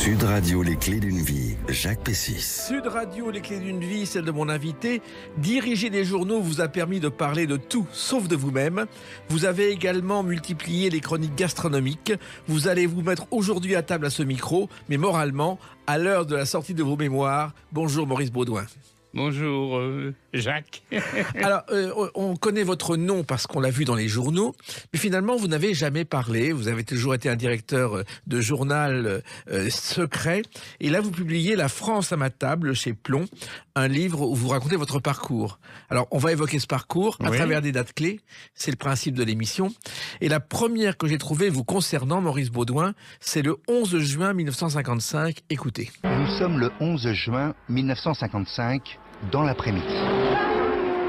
Sud Radio, les clés d'une vie, Jacques Pessis. Sud Radio, les clés d'une vie, celle de mon invité. Diriger des journaux vous a permis de parler de tout, sauf de vous-même. Vous avez également multiplié les chroniques gastronomiques. Vous allez vous mettre aujourd'hui à table à ce micro, mais moralement, à l'heure de la sortie de vos mémoires. Bonjour Maurice Baudouin. Bonjour Jacques. Alors, on connaît votre nom parce qu'on l'a vu dans les journaux, mais finalement, vous n'avez jamais parlé. Vous avez toujours été un directeur de journal secret. Et là, vous publiez La France à ma table chez Plomb, un livre où vous racontez votre parcours. Alors, on va évoquer ce parcours à travers des dates clés. C'est le principe de l'émission. Et la première que j'ai trouvée vous concernant, Maurice Baudouin, c'est le 11 juin 1955. Écoutez. Nous sommes le 11 juin 1955. Dans l'après-midi.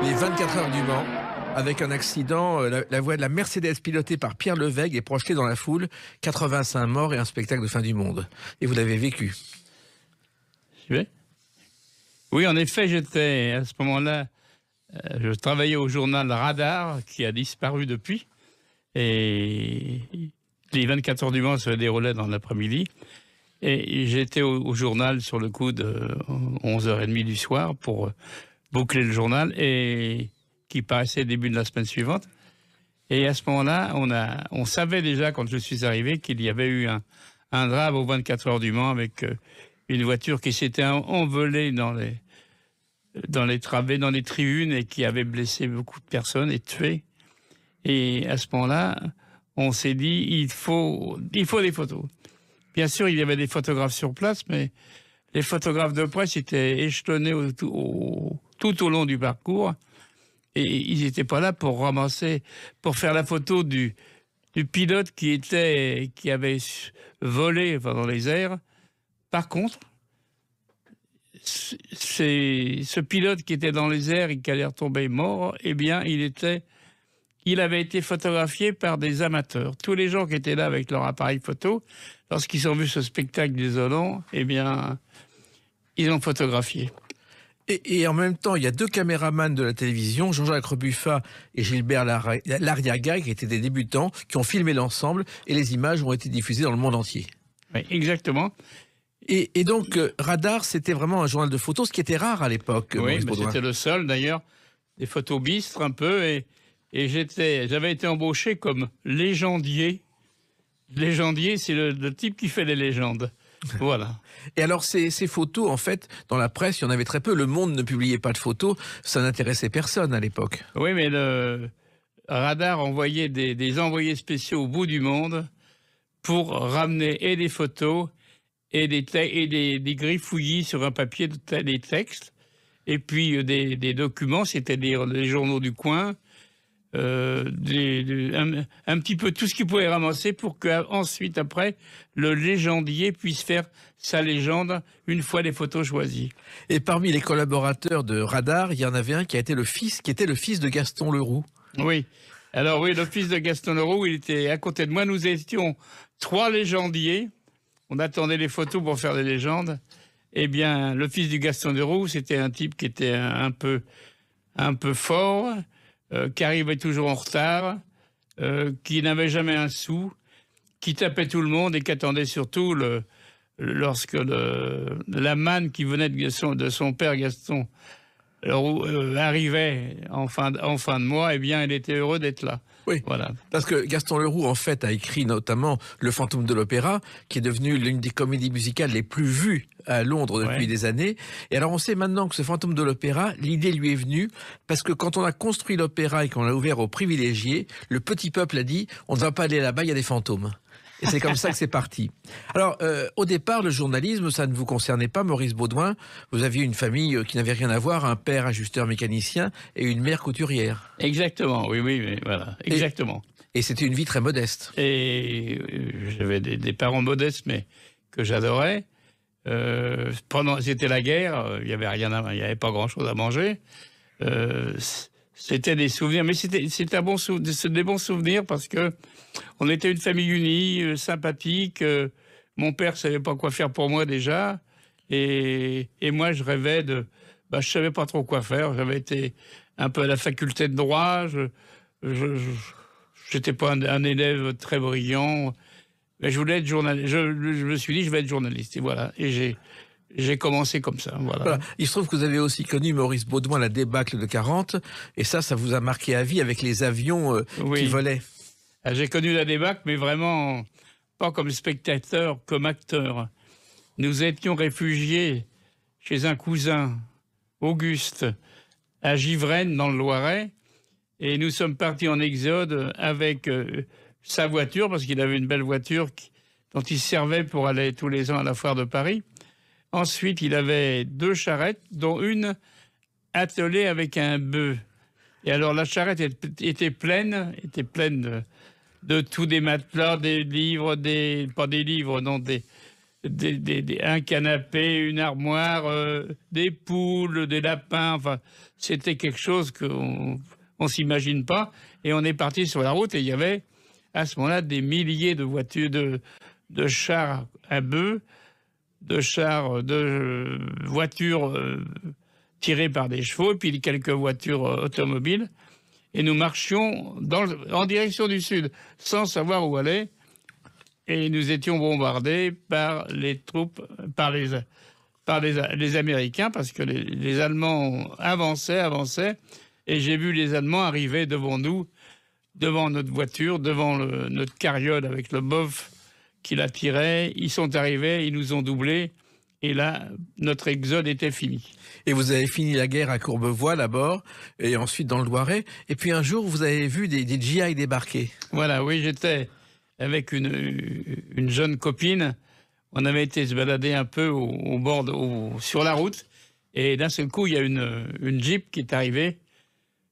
Les 24 heures du Mans, avec un accident, la voie de la Mercedes pilotée par Pierre Levègue est projetée dans la foule, 85 morts et un spectacle de fin du monde. Et vous l'avez vécu. Oui, en effet, j'étais à ce moment-là, je travaillais au journal Radar, qui a disparu depuis. Et les 24 heures du Mans se déroulaient dans l'après-midi. Et j'étais au journal sur le coup de 11h30 du soir pour boucler le journal et qui paraissait début de la semaine suivante. Et à ce moment-là, on savait déjà quand je suis arrivé qu'il y avait eu un drame aux 24 heures du Mans avec une voiture qui s'était envolée dans les travées, dans les tribunes et qui avait blessé beaucoup de personnes et tué. Et à ce moment-là, on s'est dit il faut des photos. Bien sûr, il y avait des photographes sur place, mais les photographes de presse étaient échelonnés tout au long du parcours. Et ils n'étaient pas là pour faire la photo du pilote qui avait volé dans les airs. Par contre, ce pilote qui était dans les airs et qui allait retomber mort, eh bien, il avait été photographié par des amateurs. Tous les gens qui étaient là avec leur appareil photo, lorsqu'ils ont vu ce spectacle désolant, eh bien, ils ont photographié. Et en même temps, il y a deux caméramans de la télévision, Jean-Jacques Rebuffat et Gilbert Larriaga, qui étaient des débutants, qui ont filmé l'ensemble, et les images ont été diffusées dans le monde entier. Oui, exactement. Et donc, Radar, c'était vraiment un journal de photos, ce qui était rare à l'époque. Oui, mais c'était le seul, d'ailleurs, des photos bistres un peu, et j'avais été embauché comme légendier. Légendier, c'est le type qui fait les légendes. Voilà. Et alors, ces photos, en fait, dans la presse, il y en avait très peu. Le Monde ne publiait pas de photos. Ça n'intéressait personne à l'époque. Oui, mais le Radar envoyait des envoyés spéciaux au bout du monde pour ramener et des photos et des griffouillis sur un papier, des textes, et puis des documents. C'était les journaux du coin. Un petit peu tout ce qu'il pouvait ramasser pour qu'ensuite, après, le légendier puisse faire sa légende une fois les photos choisies. Et parmi les collaborateurs de Radar, il y en avait un qui était le fils de Gaston Leroux. Oui. Alors oui, le fils de Gaston Leroux, il était à côté de moi. Nous étions 3 légendiers. On attendait les photos pour faire des légendes. Eh bien, le fils du Gaston Leroux, c'était un type qui était un peu fort, qui arrivait toujours en retard, qui n'avait jamais un sou, qui tapait tout le monde et qui attendait surtout lorsque la manne qui venait de son père Gaston arrivait en fin de mois, eh bien, il était heureux d'être là. Oui, voilà. Parce que Gaston Leroux, en fait, a écrit notamment Le Fantôme de l'Opéra, qui est devenu l'une des comédies musicales les plus vues à Londres depuis des années. Et alors, on sait maintenant que ce Fantôme de l'Opéra, l'idée lui est venue parce que quand on a construit l'opéra et qu'on l'a ouvert aux privilégiés, le petit peuple a dit « on ne va pas aller là-bas, il y a des fantômes ». Et c'est comme ça que c'est parti. Alors, au départ, le journalisme, ça ne vous concernait pas, Maurice Baudouin. Vous aviez une famille qui n'avait rien à voir, un père ajusteur mécanicien et une mère couturière. Exactement, oui, mais voilà, exactement. Et c'était une vie très modeste. Et j'avais des parents modestes, mais que j'adorais. C'était la guerre, il n'y avait pas grand-chose à manger. C'était des souvenirs, mais c'était des bons souvenirs parce que on était une famille unie, sympathique. Mon père savait pas quoi faire pour moi déjà, et moi je rêvais je savais pas trop quoi faire. J'avais été un peu à la faculté de droit. J'étais pas un élève très brillant. Mais je voulais être journaliste. Je me suis dit, je vais être journaliste. Et voilà. Et j'ai commencé comme ça. Voilà. Il se trouve que vous avez aussi connu Maurice Baudouin, la débâcle de 40, et ça vous a marqué à vie avec les avions qui volaient. J'ai connu la débâcle, mais vraiment pas comme spectateur, comme acteur. Nous étions réfugiés chez un cousin, Auguste, à Givrennes, dans le Loiret, et nous sommes partis en exode avec sa voiture, parce qu'il avait une belle voiture dont il servait pour aller tous les ans à la foire de Paris. Ensuite, il avait 2 charrettes, dont une attelée avec un bœuf. Et alors, la charrette était pleine de tous des matelas, des livres, pas des livres, non, un canapé, une armoire, des poules, des lapins. Enfin, c'était quelque chose qu'on s'imagine pas. Et on est parti sur la route et il y avait à ce moment-là des milliers de voitures, de chars à bœufs, de voitures tirées par des chevaux, et puis quelques voitures automobiles. Et nous marchions en direction du sud, sans savoir où aller. Et nous étions bombardés par les troupes, par les Américains, parce que les Allemands avançaient. Et j'ai vu les Allemands arriver devant nous, devant notre voiture, devant notre carriole avec le boeuf qui la tirait. Ils sont arrivés, ils nous ont doublés. Et là, notre exode était fini. Et vous avez fini la guerre à Courbevoie d'abord, et ensuite dans le Loiret. Et puis un jour, vous avez vu des GI débarquer. Voilà, oui, j'étais avec une jeune copine. On avait été se balader un peu au bord, sur la route. Et d'un seul coup, il y a une Jeep qui est arrivée.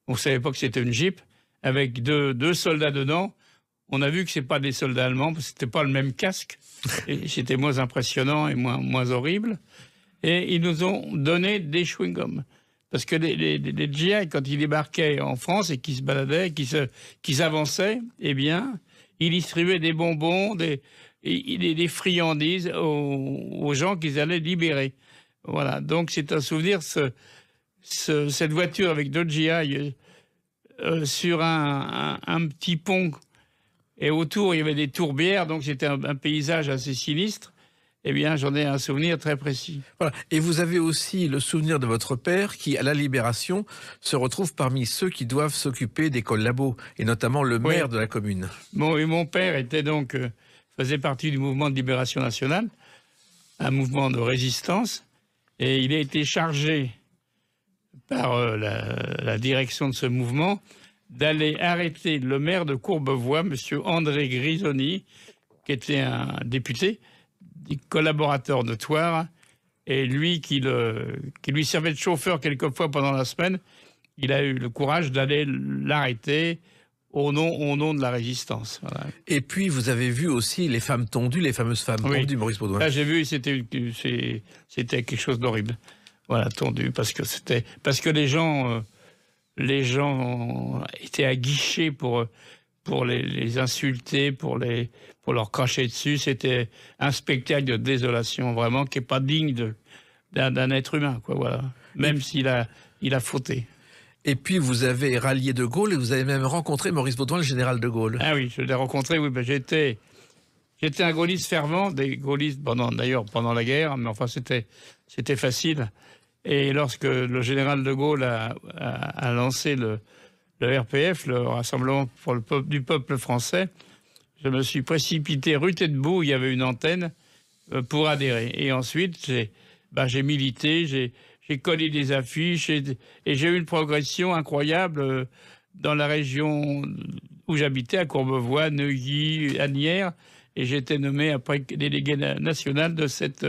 On ne savait pas que c'était une Jeep, avec deux soldats dedans. On a vu que ce n'est pas des soldats allemands, parce que ce n'était pas le même casque. Et c'était moins impressionnant et moins horrible. Et ils nous ont donné des chewing-gums. Parce que les GI, quand ils débarquaient en France et qu'ils se baladaient, qu'ils avançaient, eh bien, ils distribuaient des bonbons, des friandises aux gens qu'ils allaient libérer. Voilà. Donc, c'est un souvenir, cette voiture avec d'autres GI sur un petit pont. Et autour, il y avait des tourbières, donc c'était un paysage assez sinistre. Eh bien, j'en ai un souvenir très précis. Voilà. Et vous avez aussi le souvenir de votre père qui, à la Libération, se retrouve parmi ceux qui doivent s'occuper des collabos, et notamment le maire de la commune. Bon, et mon père était donc, faisait partie du mouvement de libération nationale, un mouvement de résistance, et il a été chargé par la direction de ce mouvement d'aller arrêter le maire de Courbevoie, M. André Grisoni, qui était un député, collaborateur notoire, et lui qui lui servait de chauffeur quelquefois pendant la semaine, il a eu le courage d'aller l'arrêter au nom de la résistance. Voilà. Et puis vous avez vu aussi les femmes tondues, les fameuses femmes tondues, Maurice Baudouin. Là j'ai vu, c'était quelque chose d'horrible. Voilà, tondu, parce que les gens étaient aguichés pour les insulter, pour leur cracher dessus. C'était un spectacle de désolation, vraiment, qui n'est pas digne d'un être humain, quoi, voilà. Même s'il a fauté. Et puis, vous avez rallié De Gaulle et vous avez même rencontré Maurice Baudouin, le général De Gaulle. Ah oui, je l'ai rencontré, oui. Ben j'étais un gaulliste fervent, des gaullistes pendant la guerre, mais enfin, c'était facile. Et lorsque le général De Gaulle a lancé le RPF, le Rassemblement du peuple français, je me suis précipité rue Taitbout, où il y avait une antenne, pour adhérer. Et ensuite, j'ai milité, j'ai collé des affiches, et j'ai eu une progression incroyable dans la région où j'habitais, à Courbevoie, Neuilly, Asnières, et j'ai été nommé après délégué national de cette...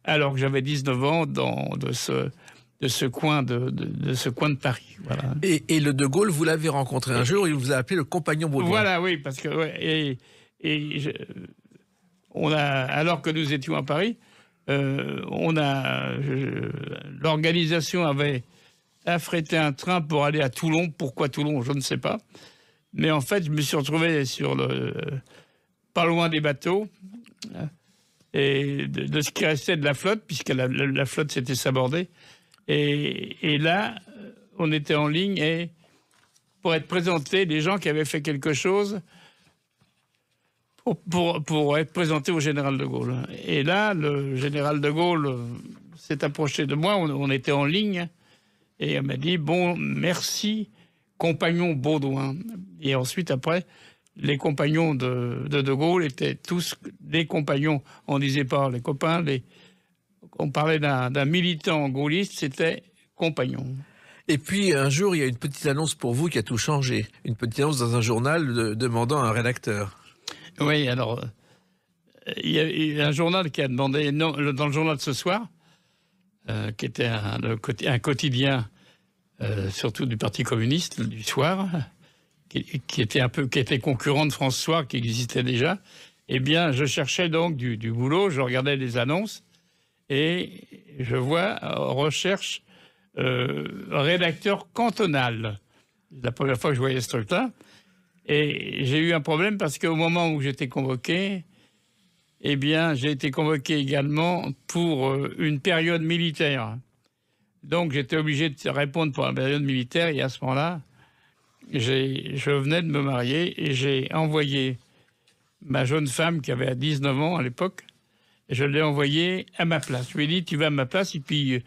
alors que j'avais 19 ans, de ce coin de Paris. Voilà. Et le De Gaulle, vous l'avez rencontré un jour, il vous a appelé le compagnon Baudouin. Voilà, oui, parce que alors que nous étions à Paris, l'organisation avait affrété un train pour aller à Toulon. Pourquoi Toulon, je ne sais pas. Mais en fait, je me suis retrouvé pas loin des bateaux, et de ce qui restait de la flotte, puisque la flotte s'était sabordée. Et là, on était en ligne pour être présentés, les gens qui avaient fait quelque chose pour être présenté au général de Gaulle. Et là, le général de Gaulle s'est approché de moi, on était en ligne, et elle m'a dit « Bon, merci, compagnon Baudouin ». Et ensuite, après, les compagnons de Gaulle étaient tous des compagnons. On ne disait pas les copains, on parlait d'un militant gaulliste, c'était compagnon. Et puis, un jour, il y a une petite annonce pour vous qui a tout changé. Une petite annonce dans un journal demandant un rédacteur. Oui, alors, il y a un journal qui a demandé, dans le journal de ce soir, qui était un quotidien, surtout du Parti communiste, du soir, qui était concurrent de France Soir, qui existait déjà. Eh bien, je cherchais donc du boulot, je regardais les annonces, et je vois recherche rédacteur cantonal. C'est la première fois que je voyais ce truc-là. Et j'ai eu un problème parce qu'au moment où j'étais convoqué, eh bien, j'ai été convoqué également pour une période militaire. Donc, j'étais obligé de répondre pour la période militaire. Et à ce moment-là, je venais de me marier et j'ai envoyé ma jeune femme qui avait 19 ans à l'époque. Je l'ai envoyée à ma place. Je lui ai dit, tu vas à ma place et puis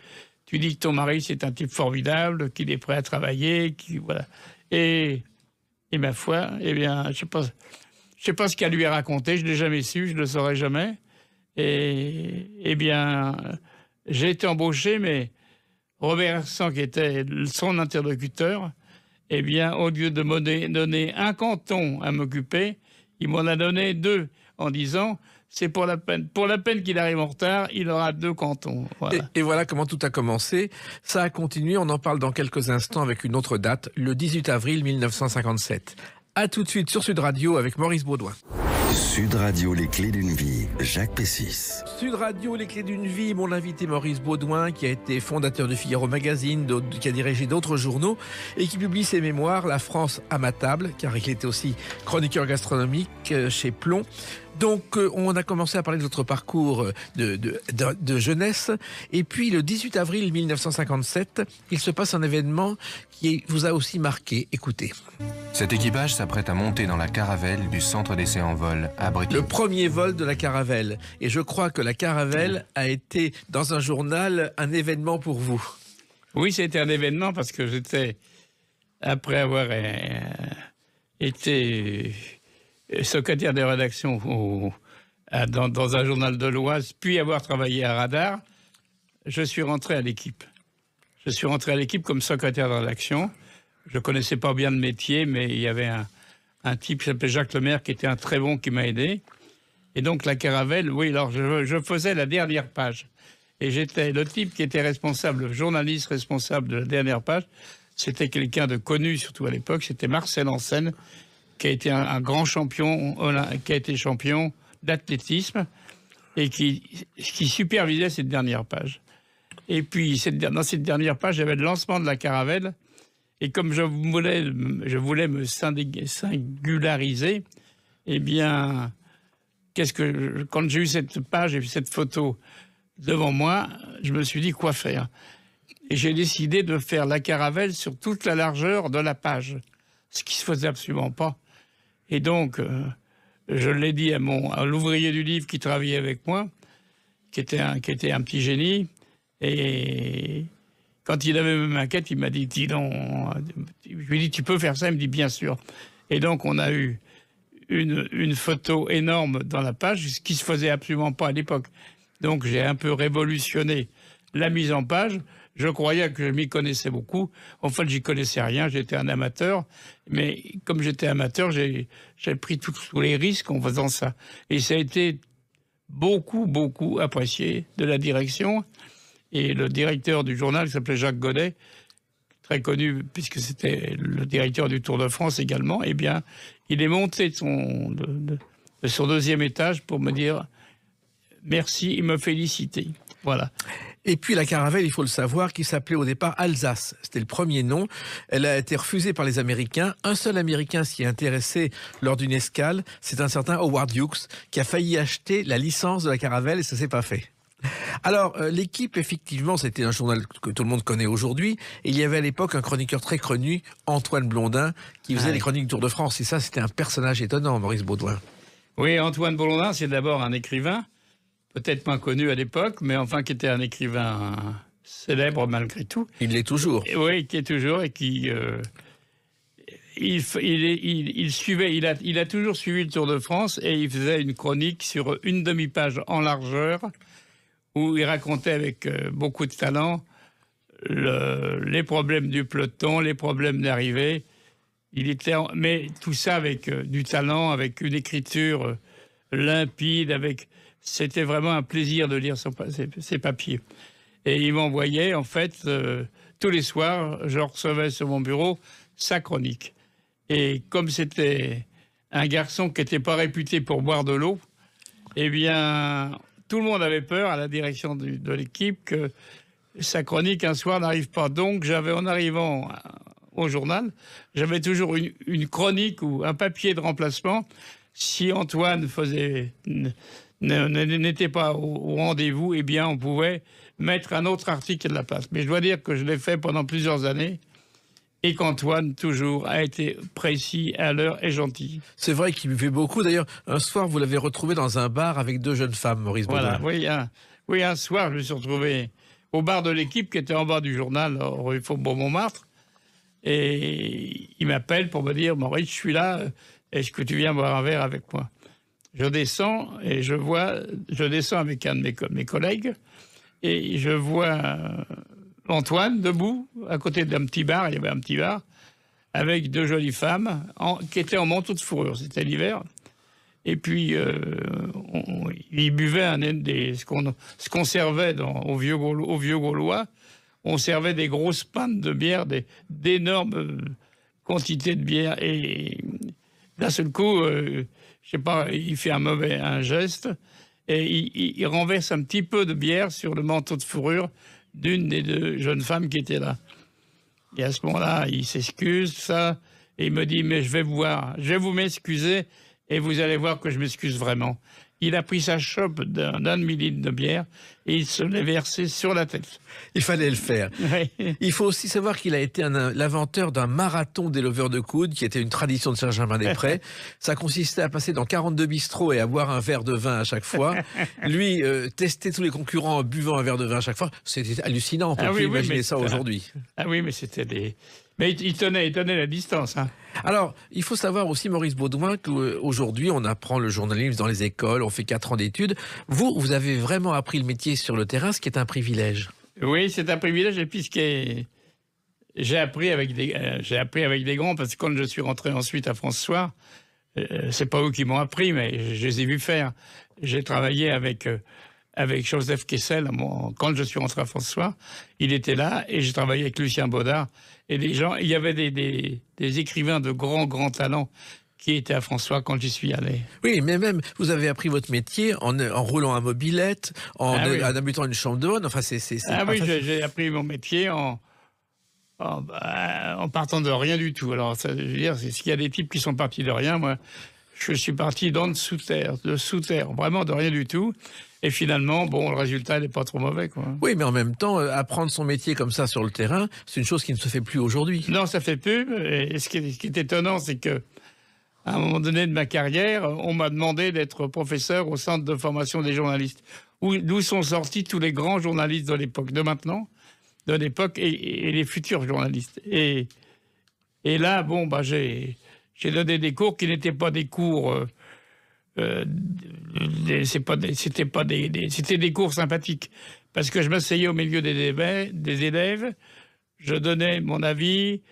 tu dis que ton mari, c'est un type formidable, qu'il est prêt à travailler, voilà. Et ma foi, eh bien, je sais pas ce qu'elle lui a raconté, je ne l'ai jamais su, je ne le saurai jamais. Et eh bien, j'ai été embauché, mais Robert Hersan, qui était son interlocuteur, eh bien, au lieu de me donner un canton à m'occuper, il m'en a donné 2, en disant, c'est pour la peine qu'il arrive en retard, il aura 2 cantons. Voilà. Et voilà comment tout a commencé. Ça a continué, on en parle dans quelques instants avec une autre date, le 18 avril 1957. A tout de suite sur Sud Radio avec Maurice Baudouin. Sud Radio, les clés d'une vie, Jacques Pessis. Sud Radio, les clés d'une vie, mon invité Maurice Baudouin, qui a été fondateur du Figaro Magazine, qui a dirigé d'autres journaux et qui publie ses mémoires, La France à ma table, car il était aussi chroniqueur gastronomique chez Plomb. Donc, on a commencé à parler de votre parcours de jeunesse. Et puis, le 18 avril 1957, il se passe un événement qui vous a aussi marqué. Écoutez. Cet équipage s'apprête à monter dans la Caravelle du centre d'essai en vol à Bretigny. Le premier vol de la Caravelle. Et je crois que la Caravelle a été, dans un journal, un événement pour vous. Oui, c'était un événement parce que j'étais, après avoir été secrétaire de rédaction dans un journal de l'Oise, puis avoir travaillé à Radar, je suis rentré à l'équipe. Je suis rentré à l'équipe comme secrétaire de rédaction. Je ne connaissais pas bien le métier, mais il y avait un type qui s'appelait Jacques Lemaire, qui était un très bon, qui m'a aidé. Et donc la Caravelle, oui, alors je faisais la dernière page. Et j'étais le type qui était responsable, le journaliste responsable de la dernière page. C'était quelqu'un de connu, surtout à l'époque, c'était Marcel Ansen, qui a été un grand champion, qui a été champion d'athlétisme et qui supervisait cette dernière page. Et puis, dans cette dernière page, j'avais le lancement de la Caravelle. Et comme je voulais me singulariser, eh bien, quand j'ai eu cette page et cette photo devant moi, je me suis dit quoi faire. Et j'ai décidé de faire la Caravelle sur toute la largeur de la page, ce qui se faisait absolument pas. Et donc, je l'ai dit à l'ouvrier du livre qui travaillait avec moi, qui était un petit génie. Et quand il avait ma maquette, il m'a dit, dis donc, je lui ai dit, tu peux faire ça? Il me dit, bien sûr. Et donc, on a eu une photo énorme dans la page, ce qui se faisait absolument pas à l'époque. Donc, j'ai un peu révolutionné la mise en page. Je croyais que je m'y connaissais beaucoup. En fait, j'y connaissais rien. J'étais un amateur. Mais comme j'étais amateur, j'ai pris tous les risques en faisant ça. Et ça a été beaucoup, beaucoup apprécié de la direction. Et le directeur du journal, qui s'appelait Jacques Godet, très connu puisque c'était le directeur du Tour de France également, eh bien, il est monté de son deuxième étage pour me dire merci et me féliciter. Voilà. Et puis la Caravelle, il faut le savoir, qui s'appelait au départ Alsace. C'était le premier nom. Elle a été refusée par les Américains. Un seul Américain s'y est intéressé lors d'une escale. C'est un certain Howard Hughes qui a failli acheter la licence de la Caravelle et ça s'est pas fait. Alors, l'équipe, effectivement, c'était un journal que tout le monde connaît aujourd'hui. Et il y avait à l'époque un chroniqueur très connu, Antoine Blondin, qui faisait les chroniques du Tour de France. Et ça, c'était un personnage étonnant, Maurice Baudouin. Oui, Antoine Blondin, c'est d'abord un écrivain, peut-être moins connu à l'époque, mais enfin qui était un écrivain célèbre malgré tout. Il l'est toujours. Et, oui, qui est toujours et qui... il suivait, il a toujours suivi le Tour de France et il faisait une chronique sur une demi-page en largeur où il racontait avec beaucoup de talent les problèmes du peloton, les problèmes d'arrivée. Mais tout ça avec du talent, avec une écriture limpide, c'était vraiment un plaisir de lire ses papiers. Et il m'envoyait, en fait, tous les soirs, je recevais sur mon bureau sa chronique. Et comme c'était un garçon qui n'était pas réputé pour boire de l'eau, eh bien, tout le monde avait peur à la direction de l'équipe que sa chronique un soir n'arrive pas. Donc, en arrivant au journal, j'avais toujours une chronique ou un papier de remplacement. Si Antoine n'était pas au rendez-vous, eh bien, on pouvait mettre un autre article à la place. Mais je dois dire que je l'ai fait pendant plusieurs années et qu'Antoine, toujours, a été précis, à l'heure et gentil. C'est vrai qu'il buvait beaucoup. D'ailleurs, un soir, vous l'avez retrouvé dans un bar avec 2 jeunes femmes, Maurice Baudouin. Voilà, oui, un soir, je me suis retrouvé au bar de l'équipe qui était en bas du journal, rue Faubourg-Montmartre. Et il m'appelle pour me dire « Maurice, je suis là, est-ce que tu viens boire un verre avec moi ?» Je descends et je descends avec un de mes collègues et je vois Antoine debout à côté d'un petit bar, il y avait un petit bar, avec 2 jolies femmes qui étaient en manteau de fourrure, c'était l'hiver. Et puis, ils buvaient ce qu'on servait au vieux Gaulois. On servait des grosses pintes de bière, d'énormes quantités de bière. Et d'un seul coup, je sais pas, il fait un geste et il renverse un petit peu de bière sur le manteau de fourrure d'une des 2 jeunes femmes qui étaient là. Et à ce moment-là, il s'excuse, ça, et il me dit « Mais je vais vous m'excuser et vous allez voir que je m'excuse vraiment. » Il a pris sa chope d'un demi-litre de bière et il se l'est versé sur la tête. Il fallait le faire. Oui. Il faut aussi savoir qu'il a été l'inventeur d'un marathon des leveurs de coude, qui était une tradition de Saint-Germain-des-Prés. Ça consistait à passer dans 42 bistrots et à boire un verre de vin à chaque fois. Lui, tester tous les concurrents en buvant un verre de vin à chaque fois, c'était hallucinant. On peut plus imaginer ça aujourd'hui. Ah oui, mais c'était Mais il tenait la distance. Hein. Alors, il faut savoir aussi, Maurice Baudouin, qu'aujourd'hui, on apprend le journalisme dans les écoles, on fait 4 ans d'études. Vous avez vraiment appris le métier sur le terrain, ce qui est un privilège. Oui, c'est un privilège, et puis j'ai appris avec des grands, parce que quand je suis rentré ensuite à France Soir, c'est pas eux qui m'ont appris, mais je les ai vus faire. J'ai travaillé avec Joseph Kessel, quand je suis rentré à France Soir, il était là, et j'ai travaillé avec Lucien Baudard, et des gens, il y avait des écrivains de grands talents qui étaient à François quand j'y suis allé. Oui, mais même, vous avez appris votre métier en roulant à mobilette, en habitant une chambre de bonne, enfin c'est oui, j'ai appris mon métier en partant de rien du tout. Alors, ça, je veux dire, s'il y a des types qui sont partis de rien, moi, je suis parti de sous terre, vraiment de rien du tout. Et finalement, bon, le résultat n'est pas trop mauvais, quoi. Oui, mais en même temps, apprendre son métier comme ça sur le terrain, c'est une chose qui ne se fait plus aujourd'hui. Non, ça fait plus. Et ce qui est étonnant, c'est que à un moment donné de ma carrière, on m'a demandé d'être professeur au centre de formation des journalistes, d'où sont sortis tous les grands journalistes de l'époque, de maintenant, de l'époque, et les futurs journalistes. Et là, bon, bah, j'ai donné des cours qui n'étaient pas des cours... c'était des cours sympathiques, parce que je m'asseyais au milieu des élèves, je donnais mon avis,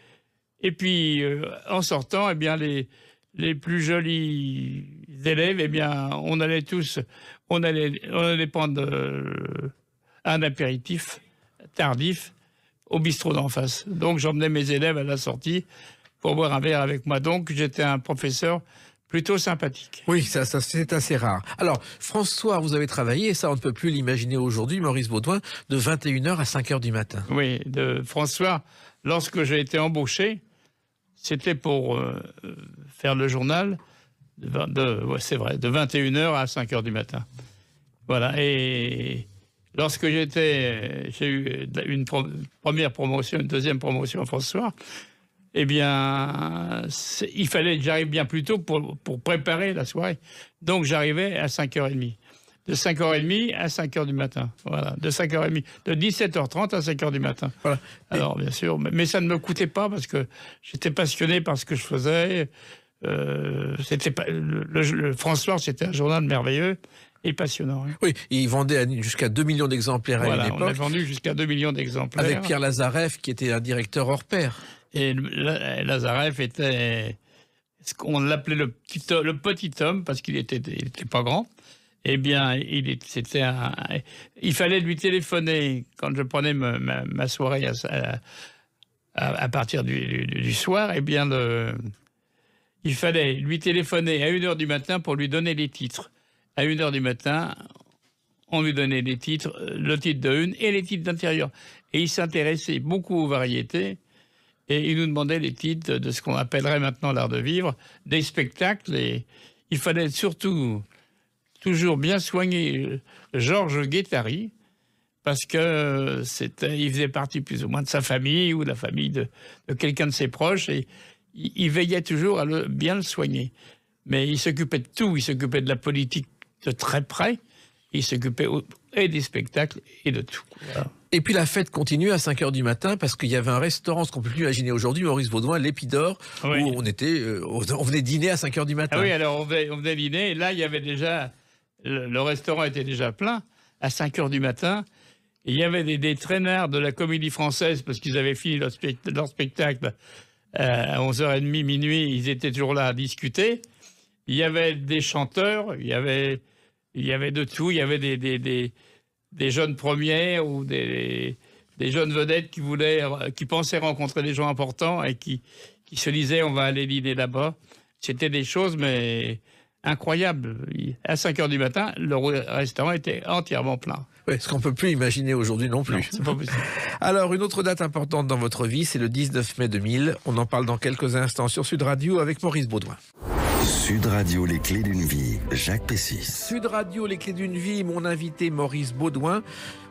et puis en sortant, eh bien les plus jolis élèves, eh bien on allait prendre un apéritif tardif au bistrot d'en face. Donc j'emmenais mes élèves à la sortie pour boire un verre avec moi. Donc j'étais un professeur plutôt sympathique. Oui, ça c'est assez rare. Alors, François, vous avez travaillé, et ça on ne peut plus l'imaginer aujourd'hui, Maurice Baudouin, de 21h à 5h du matin. Oui, de François, lorsque j'ai été embauché, c'était pour faire le journal, c'est vrai, de 21h à 5h du matin. Voilà, et lorsque j'ai eu une première promotion, une deuxième promotion à François, eh bien, il fallait que j'arrive bien plus tôt pour préparer la soirée. Donc, j'arrivais à 5h30. De 5h30 à 5h du matin. Voilà, de 5h30. De 17h30 à 5h du matin. Voilà. Alors, bien sûr, mais ça ne me coûtait pas parce que j'étais passionné par ce que je faisais. C'était pas, le France-Soir, c'était un journal merveilleux et passionnant. Hein. Oui, il vendait jusqu'à 2 millions d'exemplaires à une époque. On a vendu jusqu'à 2 millions d'exemplaires. Avec Pierre Lazareff, qui était un directeur hors pair. Et Lazareff était, on l'appelait le petit homme parce qu'il était pas grand. Eh bien, il fallait lui téléphoner quand je prenais ma soirée à partir du soir. Eh bien, il fallait lui téléphoner à 1h du matin pour lui donner les titres. À 1h du matin, on lui donnait les titres, le titre de une et les titres d'intérieur. Et il s'intéressait beaucoup aux variétés. Et il nous demandait les titres de ce qu'on appellerait maintenant l'art de vivre, des spectacles. Et il fallait surtout toujours bien soigner Georges Guettari, parce que il faisait partie plus ou moins de sa famille ou de la famille de quelqu'un de ses proches. Et il veillait toujours à bien le soigner. Mais il s'occupait de tout. Il s'occupait de la politique de très près. Il s'occupait et des spectacles et de tout. Voilà. Et puis la fête continue à 5h du matin parce qu'il y avait un restaurant, ce qu'on peut plus imaginer aujourd'hui, Maurice Baudouin, l'Épidore, oui. Où on venait dîner à 5h du matin. Ah oui, alors on venait dîner, et là il y avait déjà, le restaurant était déjà plein à 5h du matin. Et il y avait des traînards de la Comédie Française parce qu'ils avaient fini leur spectacle à 11h30, minuit, ils étaient toujours là à discuter. Il y avait des chanteurs, il y avait de tout, il y avait des jeunes premières ou des jeunes vedettes qui pensaient rencontrer des gens importants et qui se disaient on va aller dîner là-bas. C'était des choses mais incroyables. À 5h du matin, le restaurant était entièrement plein. Oui, ce qu'on ne peut plus imaginer aujourd'hui non plus. Non, c'est pas possible. Alors, une autre date importante dans votre vie, c'est le 19 mai 2000. On en parle dans quelques instants sur Sud Radio avec Maurice Baudouin. Sud Radio, les clés d'une vie, Jacques Pessis. Sud Radio, les clés d'une vie, mon invité Maurice Baudouin,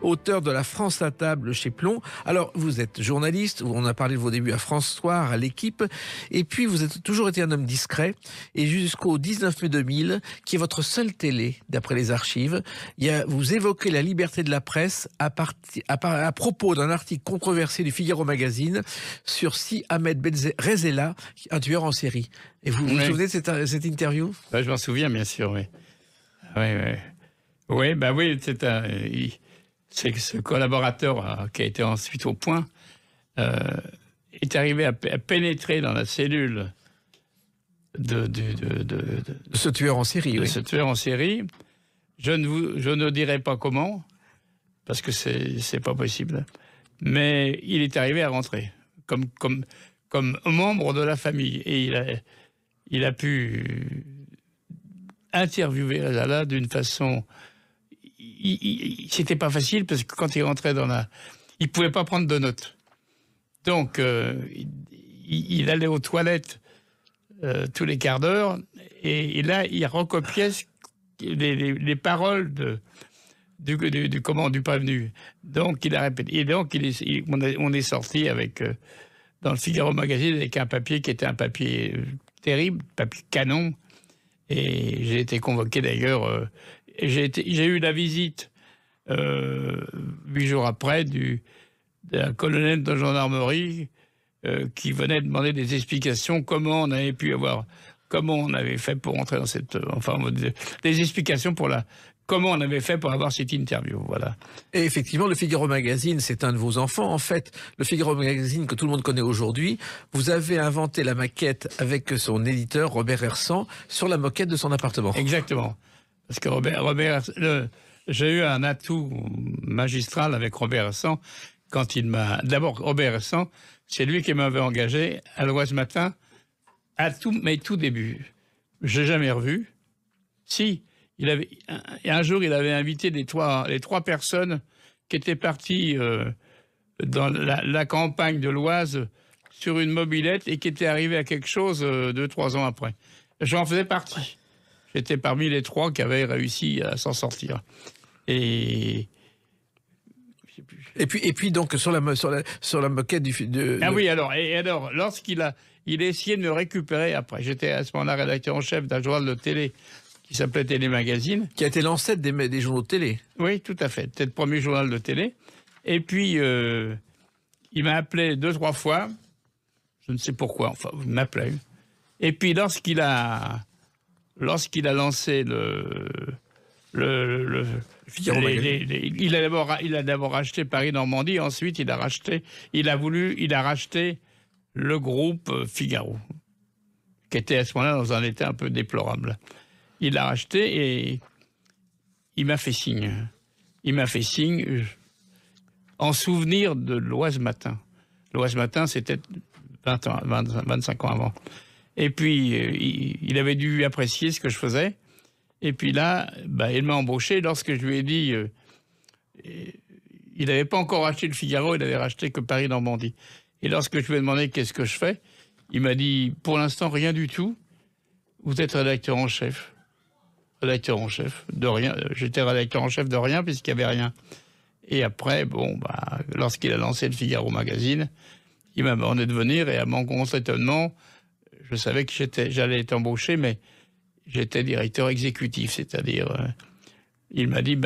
auteur de La France à table chez Plon. Alors, vous êtes journaliste, on a parlé de vos débuts à France Soir, à l'Équipe, et puis vous avez toujours été un homme discret, et jusqu'au 19 mai 2000, qui est votre seule télé, d'après les archives, vous évoquez la liberté de la presse à propos d'un article controversé du Figaro Magazine sur Si Ahmed Rezela, un tueur en série. Et vous vous souvenez de cette interview ? Je m'en souviens, bien sûr, oui. Oui, c'est que ce collaborateur qui a été ensuite au point est arrivé à pénétrer dans la cellule de ce tueur en série. Ce tueur en série. Je ne dirai pas comment, parce que c'est pas possible. Mais il est arrivé à rentrer comme membre de la famille, et il a pu interviewer Rezela d'une façon. C'était pas facile parce que quand il rentrait il pouvait pas prendre de notes. Donc il allait aux toilettes tous les quarts d'heure et là il recopiait les paroles du prévenu. Donc il a répété. Et donc on est sorti dans le Figaro Magazine avec un papier qui était un papier terrible, papier canon. Et j'ai été convoqué d'ailleurs. J'ai eu la visite 8 jours après d'un colonel de gendarmerie qui venait demander des explications comment on avait fait pour entrer dans des explications comment on avait fait pour avoir cette interview, voilà. Et effectivement, le Figaro Magazine, c'est un de vos enfants. En fait, le Figaro Magazine que tout le monde connaît aujourd'hui, vous avez inventé la maquette avec son éditeur, Robert Hersan, sur la moquette de son appartement. Exactement. Parce que j'ai eu un atout magistral avec Robert Hersan quand il m'a... D'abord, Robert Hersan, c'est lui qui m'avait engagé à l'Oise Matin mais tout début. Je l'ai jamais revu. Si... un jour, il avait invité les trois personnes qui étaient parties dans la campagne de l'Oise sur une mobilette et qui étaient arrivées à quelque chose 2-3 ans après. J'en faisais partie. J'étais parmi les 3 qui avaient réussi à s'en sortir. Et Je sais plus. Et puis donc sur la moquette Oui, alors lorsqu'il a essayé de me récupérer après. J'étais à ce moment-là rédacteur en chef d'un journal de télé qui s'appelait Télémagazine. Qui a été l'ancêtre des journaux de télé. Oui, tout à fait. C'était le premier journal de télé. Et puis, il m'a appelé 2-3 fois. Je ne sais pourquoi, enfin, il m'appelait. Et puis, lorsqu'il a lancé il a d'abord racheté Paris-Normandie, ensuite il a racheté le groupe Figaro, qui était à ce moment-là dans un état un peu déplorable. Il l'a racheté et il m'a fait signe. En souvenir de l'Oise Matin. L'Oise Matin, c'était 25 ans avant. Et puis, il avait dû apprécier ce que je faisais. Et puis là, il m'a embauché lorsque je lui ai dit... il n'avait pas encore racheté le Figaro, il n'avait racheté que Paris-Normandie. Et lorsque je lui ai demandé qu'est-ce que je fais, il m'a dit, pour l'instant, rien du tout. Vous êtes rédacteur en chef. Rédacteur en chef de rien. J'étais rédacteur en chef de rien puisqu'il n'y avait rien. Et après, lorsqu'il a lancé le Figaro Magazine, il m'a demandé de venir et à mon grand étonnement, je savais que j'allais être embauché, mais j'étais directeur exécutif, c'est-à-dire, il m'a dit,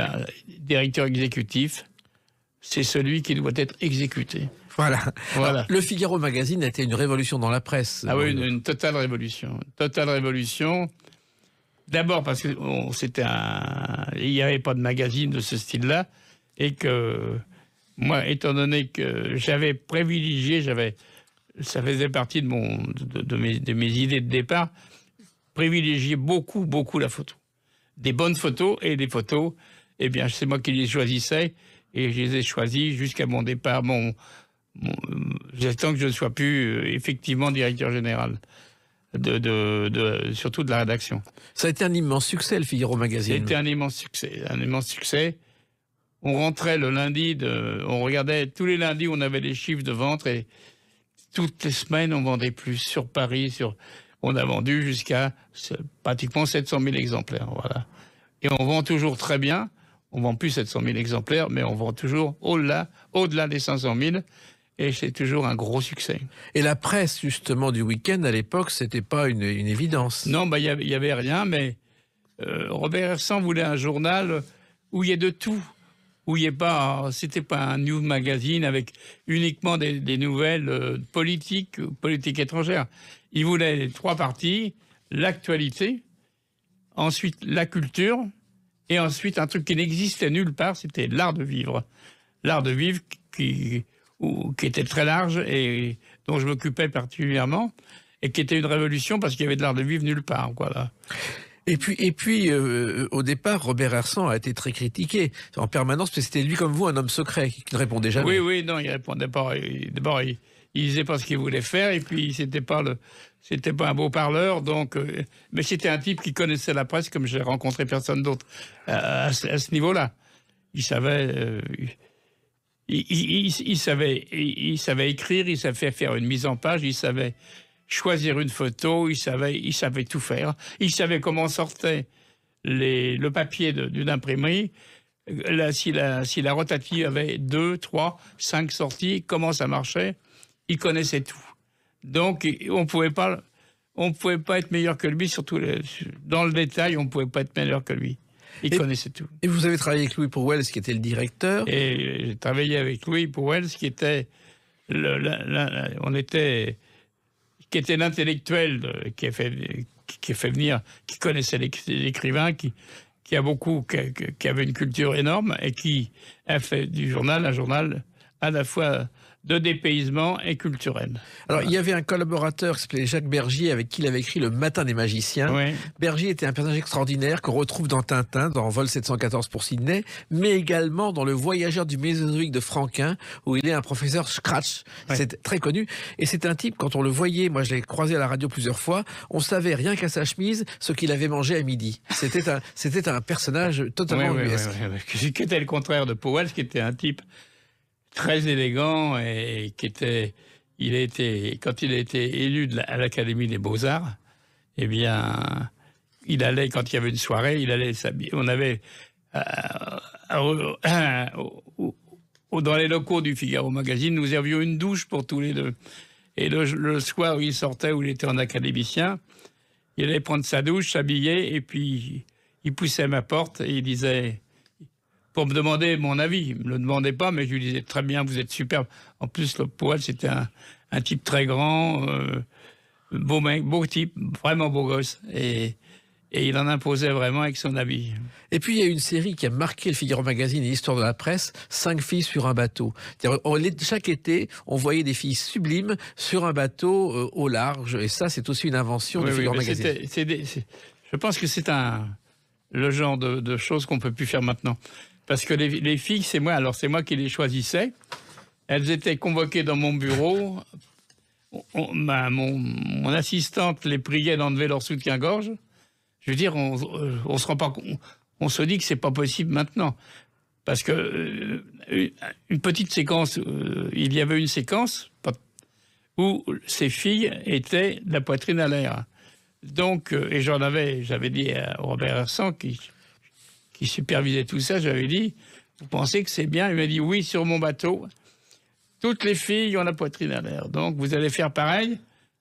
directeur exécutif, c'est celui qui doit être exécuté. Voilà. Alors, le Figaro Magazine a été une révolution dans la presse. Ah oui, une totale révolution. Totale révolution. D'abord parce que il n'y avait pas de magazine de ce style-là et que moi, étant donné que j'avais privilégié, ça faisait partie de mes idées de départ, privilégier beaucoup la photo. Des bonnes photos et des photos, eh bien, c'est moi qui les choisissais et je les ai choisis jusqu'à mon départ. J'attends que je ne sois plus effectivement directeur général, surtout de la rédaction. Ça a été un immense succès, le Figaro Magazine. C'était un immense succès. On rentrait le lundi, on regardait tous les lundis, on avait les chiffres de vente et toutes les semaines, on vendait plus sur Paris, on a vendu jusqu'à pratiquement 700 000 exemplaires, voilà. Et on vend toujours très bien. On vend plus 700 000 exemplaires, mais on vend toujours au-delà des 500 000. Et c'est toujours un gros succès. Et la presse, justement, du week-end, à l'époque, c'était pas une évidence. Non, il y avait rien, mais Robert Hersan voulait un journal où il y ait de tout. C'était pas un news magazine avec uniquement des nouvelles politiques étrangères. Il voulait 3 parties, l'actualité, ensuite la culture, et ensuite un truc qui n'existait nulle part, c'était l'art de vivre. L'art de vivre qui était très large et dont je m'occupais particulièrement, et qui était une révolution parce qu'il y avait de l'art de vivre nulle part, voilà. Et puis, au départ, Robert Hersan a été très critiqué en permanence, parce que c'était lui comme vous, un homme secret, qui ne répondait jamais. Oui, non, il répondait pas. D'abord, il disait pas ce qu'il voulait faire, et puis c'était pas un beau parleur, donc. Mais c'était un type qui connaissait la presse comme j'ai rencontré personne d'autre à ce niveau-là. Il savait. Il savait écrire, il savait faire une mise en page, il savait choisir une photo, il savait tout faire. Il savait comment sortait le papier d'une imprimerie. Si la rotative avait 2, 3, 5 sorties, comment ça marchait, il connaissait tout. Donc, on pouvait pas être meilleur que lui, surtout dans le détail, on ne pouvait pas être meilleur que lui. Il connaissait tout. Et vous avez travaillé avec Louis Pourwells, qui était le directeur. Et j'ai travaillé avec Louis Pourwells, qui était l'intellectuel qui a fait venir, qui connaissait l'écrivain, qui avait une culture énorme et qui a fait du journal un journal à la fois de dépaysement et culturel. Alors, il y avait un collaborateur qui s'appelait Jacques Bergier, avec qui il avait écrit Le Matin des Magiciens. Oui. Bergier était un personnage extraordinaire qu'on retrouve dans Tintin, dans Vol 714 pour Sydney, mais également dans Le Voyageur du Mésozoïque de Franquin, où il est un professeur Scratch. Oui. C'est très connu. Et c'est un type, quand on le voyait, moi je l'ai croisé à la radio plusieurs fois, on savait rien qu'à sa chemise ce qu'il avait mangé à midi. C'était un personnage totalement ubuesque. Qui était le contraire de Powell, qui était un type très élégant et quand il a été élu à l'Académie des Beaux-Arts, eh bien, il allait, quand il y avait une soirée, il allait s'habiller. On avait dans les locaux du Figaro Magazine, nous avions une douche pour tous les deux. Et le soir où il sortait, où il était en académicien, il allait prendre sa douche, s'habiller, et puis il poussait à ma porte et il disait, pour me demander mon avis, il ne me le demandait pas, mais je lui disais très bien, vous êtes superbe. En plus, le poète, c'était un type très grand, beau mec, beau type, vraiment beau gosse. Et il en imposait vraiment avec son habit. Et puis il y a une série qui a marqué le Figaro Magazine et l'histoire de la presse, 5 filles sur un bateau. Chaque été, on voyait des filles sublimes sur un bateau au large. Et ça, c'est aussi une invention du Figaro Magazine. Je pense que c'est le genre de choses qu'on ne peut plus faire maintenant. Parce que les filles, c'est moi qui les choisissais. Elles étaient convoquées dans mon bureau. Mon assistante les priait d'enlever leur soutien-gorge. Je veux dire, on se rend pas, on se dit que c'est pas possible maintenant, parce que une petite séquence, il y avait une séquence où ces filles étaient la poitrine à l'air. Donc, et j'avais dit à Robert Hersan qui supervisait tout ça, j'avais dit, vous pensez que c'est bien? Il m'a dit oui, sur mon bateau, toutes les filles ont la poitrine à l'air, donc vous allez faire pareil.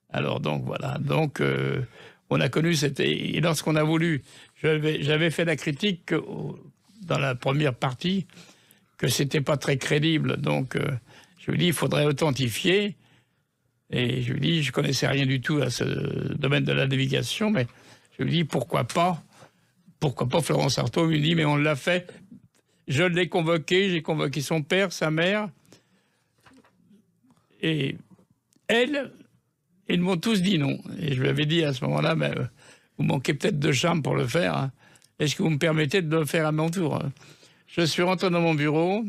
Alors donc voilà, donc. On a connu et lorsqu'on a voulu, j'avais fait la critique dans la première partie que c'était pas très crédible. Donc je lui ai dit il faudrait authentifier. Et je lui ai dit je connaissais rien du tout à ce domaine de la navigation, mais je lui ai dit pourquoi pas Florence Artaud. Il me dit mais on l'a fait. Je l'ai convoqué, j'ai convoqué son père, sa mère et elle. Ils m'ont tous dit non. Et je lui avais dit à ce moment-là, vous manquez peut-être de charme pour le faire. Hein. Est-ce que vous me permettez de le faire à mon tour? Je suis rentré dans mon bureau.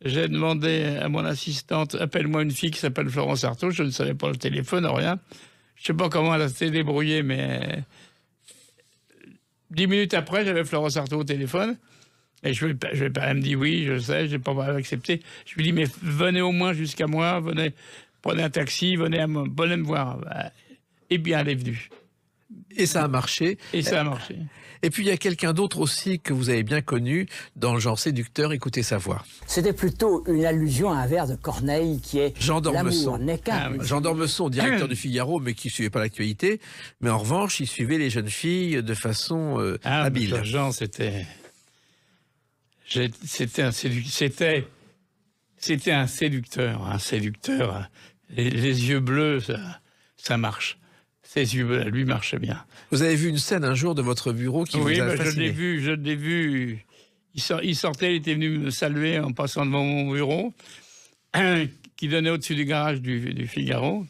J'ai demandé à mon assistante, appelle-moi une fille qui s'appelle Florence Artaud. Je ne savais pas le téléphone, rien. Je ne sais pas comment elle s'est débrouillée, mais 10 minutes après, j'avais Florence Artaud au téléphone. Et elle me dit oui, je sais, je n'ai pas accepté. Je lui dis, mais venez au moins jusqu'à moi, venez... Prenez un taxi, venez me voir. Et bien, elle est venue. Et ça a marché. Et ça a marché. Et puis, il y a quelqu'un d'autre aussi que vous avez bien connu dans le genre séducteur, écoutez sa voix. C'était plutôt une allusion à un vers de Corneille qui est Jean d'Ormesson. Jean d'Ormesson, directeur du Figaro, mais qui ne suivait pas l'actualité. Mais en revanche, il suivait les jeunes filles de façon habile. Jean, c'était un séducteur. Les yeux bleus, ça marche. Ses yeux bleus, lui, marchaient bien. Vous avez vu une scène un jour de votre bureau qui vous a fasciné. Je l'ai vu. Il sortait, il était venu me saluer en passant devant mon bureau, qui donnait au-dessus du garage du Figaro.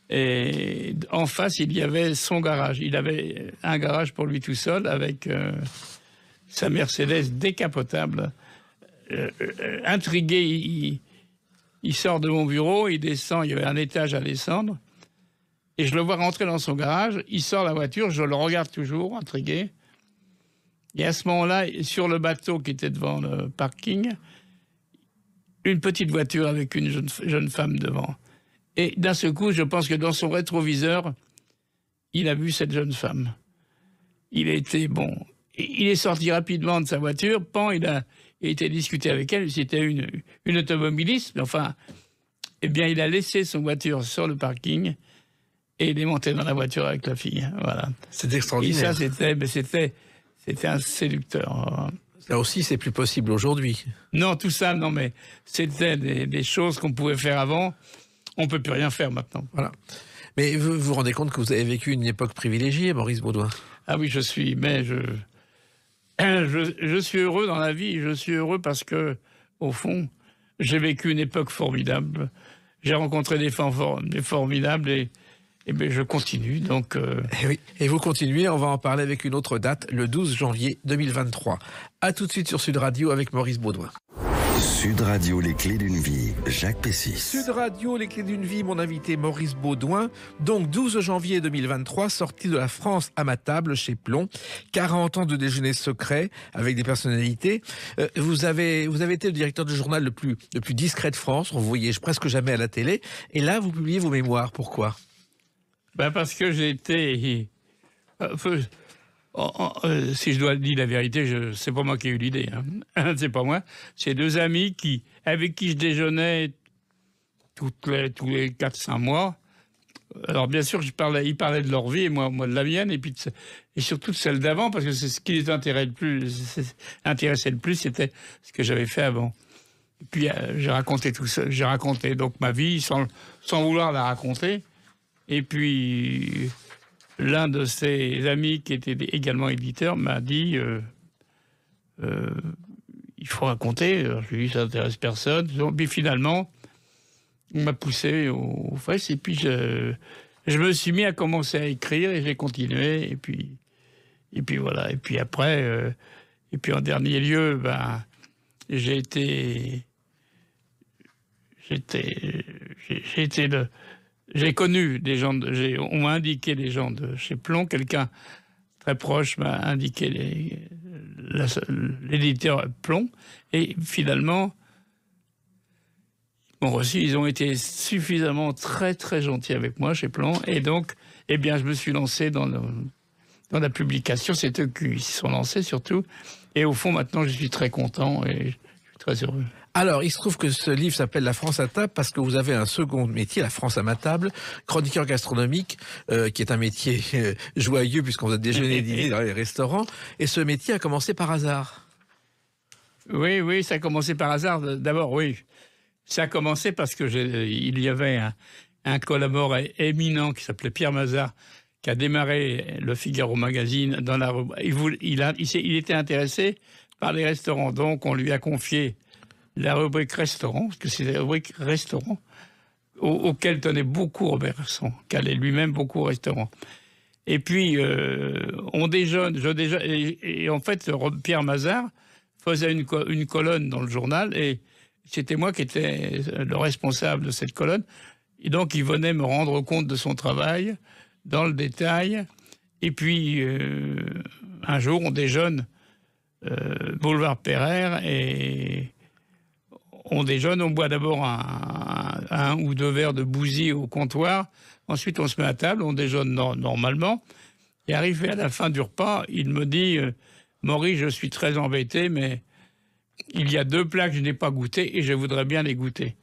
Et en face, il y avait son garage. Il avait un garage pour lui tout seul, avec sa Mercedes décapotable. Intrigué, il sort de mon bureau, il descend, il y avait un étage à descendre, et je le vois rentrer dans son garage, il sort la voiture, je le regarde toujours, intrigué, et à ce moment-là, sur le bateau qui était devant le parking, une petite voiture avec une jeune femme devant. Et d'un seul coup, je pense que dans son rétroviseur, il a vu cette jeune femme. Il est sorti rapidement de sa voiture, il a été discuté avec elle, c'était une automobiliste, mais enfin, eh bien, il a laissé son voiture sur le parking et il est monté dans la voiture avec la fille. Voilà. C'est extraordinaire. Et ça, c'était un séducteur. Ça aussi, c'est plus possible aujourd'hui. Non, tout ça, non, mais c'était des choses qu'on pouvait faire avant. On ne peut plus rien faire maintenant. Voilà. Mais vous vous rendez compte que vous avez vécu une époque privilégiée, Maurice Baudouin? Ah oui, je suis heureux dans la vie. Je suis heureux parce que, au fond, j'ai vécu une époque formidable. J'ai rencontré des femmes formidables et je continue. Donc, Et oui. Et vous continuez, on va en parler avec une autre date, le 12 janvier 2023. A tout de suite sur Sud Radio avec Maurice Baudouin. Sud Radio, les clés d'une vie, Jacques Pessis. Sud Radio, les clés d'une vie, mon invité Maurice Baudouin. Donc 12 janvier 2023, sortie de la France à ma table chez Plon. 40 ans de déjeuner secret avec des personnalités. Vous avez été le directeur du journal le plus discret de France. On vous voyait presque jamais à la télé. Et là, vous publiez vos mémoires. Pourquoi ? Parce que j'ai été... Si je dois dire la vérité, c'est pas moi qui ai eu l'idée. Hein. C'est pas moi. C'est 2 amis avec qui je déjeunais tous les 4-5 mois. Alors bien sûr, ils parlaient de leur vie et moi de la mienne, et surtout de celle d'avant, parce que c'est ce qui les intéressait le plus, c'était ce que j'avais fait avant. Et puis j'ai raconté tout ça, j'ai raconté donc ma vie sans vouloir la raconter. Et puis l'un de ses amis qui était également éditeur m'a dit il faut raconter. Alors, je lui ai dit ça n'intéresse personne. Puis finalement, on m'a poussé aux fesses et puis je me suis mis à commencer à écrire et j'ai continué et puis voilà. Et puis après, et puis en dernier lieu, j'ai connu des gens, on m'a indiqué des gens de chez Plon, quelqu'un très proche m'a indiqué l'éditeur Plon, et finalement, ils ont été suffisamment très très gentils avec moi chez Plon, et donc, eh bien, je me suis lancé dans la publication. C'est eux qui s'y sont lancés surtout, et au fond, maintenant, je suis très content et je suis très heureux. Alors, il se trouve que ce livre s'appelle La France à table parce que vous avez un second métier, La France à ma table, chroniqueur gastronomique, qui est un métier joyeux puisqu'on va déjeuner et dîner dans les restaurants. Et ce métier a commencé par hasard. Oui, ça a commencé par hasard. D'abord, oui, ça a commencé parce que il y avait un collaborateur éminent qui s'appelait Pierre Mazard, qui a démarré le Figaro Magazine dans la rubrique. Il était intéressé par les restaurants, donc on lui a confié la rubrique restaurant, parce que c'est la rubrique restaurant auquel tenait beaucoup Robert Hersan, qui allait lui-même beaucoup au restaurant. Et puis, on déjeune, et en fait, Pierre Mazard faisait une colonne dans le journal, et c'était moi qui étais le responsable de cette colonne. Et donc, il venait me rendre compte de son travail, dans le détail. Et puis, un jour, on déjeune boulevard Pereire, et on déjeune, on boit d'abord un ou 2 verres de bousy au comptoir. Ensuite, on se met à table, on déjeune normalement. Et arrivé à la fin du repas, il me dit « Maurice, je suis très embêté, mais il y a 2 plats que je n'ai pas goûtés et je voudrais bien les goûter. »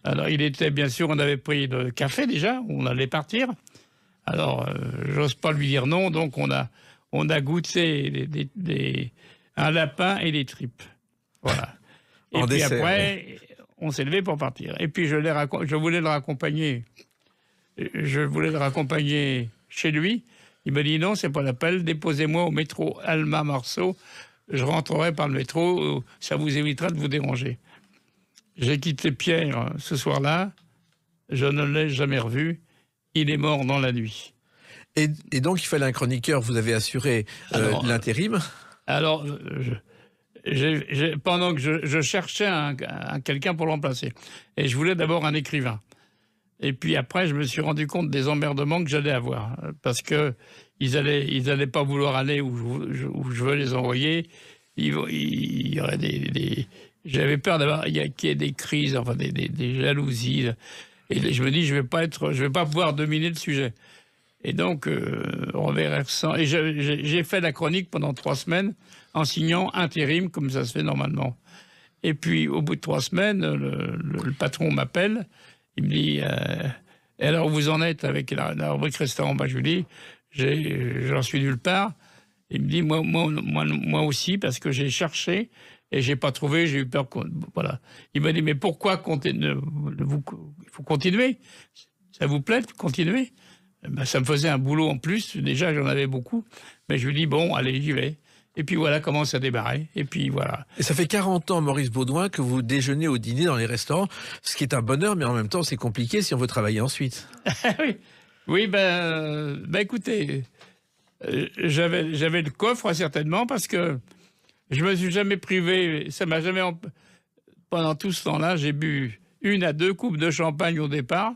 Alors, il était, bien sûr, on avait pris le café déjà, on allait partir. Alors, j'ose pas lui dire non, donc on a goûté un lapin et des tripes. Voilà. Et puis dessert, après, on s'est levé pour partir. Et puis je voulais le raccompagner. Je voulais le raccompagner chez lui. Il m'a dit non, c'est pas la peine. Déposez-moi au métro Alma-Marceau. Je rentrerai par le métro. Ça vous évitera de vous déranger. J'ai quitté Pierre ce soir-là. Je ne l'ai jamais revu. Il est mort dans la nuit. Et donc, il fallait un chroniqueur. Vous avez assuré l'intérim. Alors, pendant que je cherchais quelqu'un pour le remplacer. Et je voulais d'abord un écrivain. Et puis après, je me suis rendu compte des emmerdements que j'allais avoir. Parce que ils allaient pas vouloir aller où je veux les envoyer. Il y aurait j'avais peur qu'il y ait des crises, enfin des jalousies. Et je me dis, je vais pas pouvoir dominer le sujet. Et donc, Robert Hersan... Et j'ai fait la chronique pendant 3 semaines en signant intérim, comme ça se fait normalement. Et puis, au bout de 3 semaines, le patron m'appelle. Il me dit et alors, vous en êtes avec la rubrique restaurant? Je lui dis j'en suis nulle part. Il me dit moi aussi, parce que j'ai cherché et j'ai pas trouvé, j'ai eu peur. Voilà. Il m'a dit mais pourquoi il faut continuer? Ça vous plaît de continuer? Ça me faisait un boulot en plus. Déjà, j'en avais beaucoup. Mais je lui dis bon, allez, j'y vais. Et puis voilà comment ça a démarré. Et puis voilà. Et ça fait 40 ans, Maurice Baudouin, que vous déjeunez ou dînez dans les restaurants, ce qui est un bonheur, mais en même temps, c'est compliqué si on veut travailler ensuite. Oui, écoutez, j'avais le coffre, certainement, parce que je me suis jamais privé, ça m'a jamais... Pendant tout ce temps-là, j'ai bu 1 à 2 coupes de champagne au départ.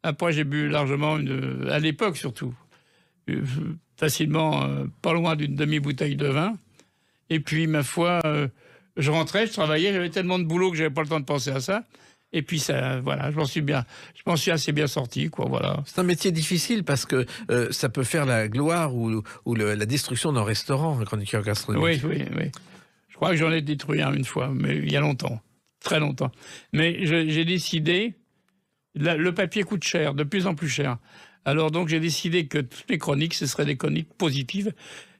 Après, j'ai bu largement, à l'époque surtout, facilement pas loin d'une demi-bouteille de vin. Et puis, ma foi, je rentrais, je travaillais, j'avais tellement de boulot que j'avais pas le temps de penser à ça. Et puis ça, voilà, je m'en suis assez bien sorti, quoi, voilà. C'est un métier difficile parce que ça peut faire la gloire ou la destruction d'un restaurant, un chroniqueur gastronomique. Oui. Je crois que j'en ai détruit un une fois, mais il y a longtemps, très longtemps. Mais j'ai décidé, le papier coûte cher, de plus en plus cher. Alors donc j'ai décidé que toutes mes chroniques, ce seraient des chroniques positives.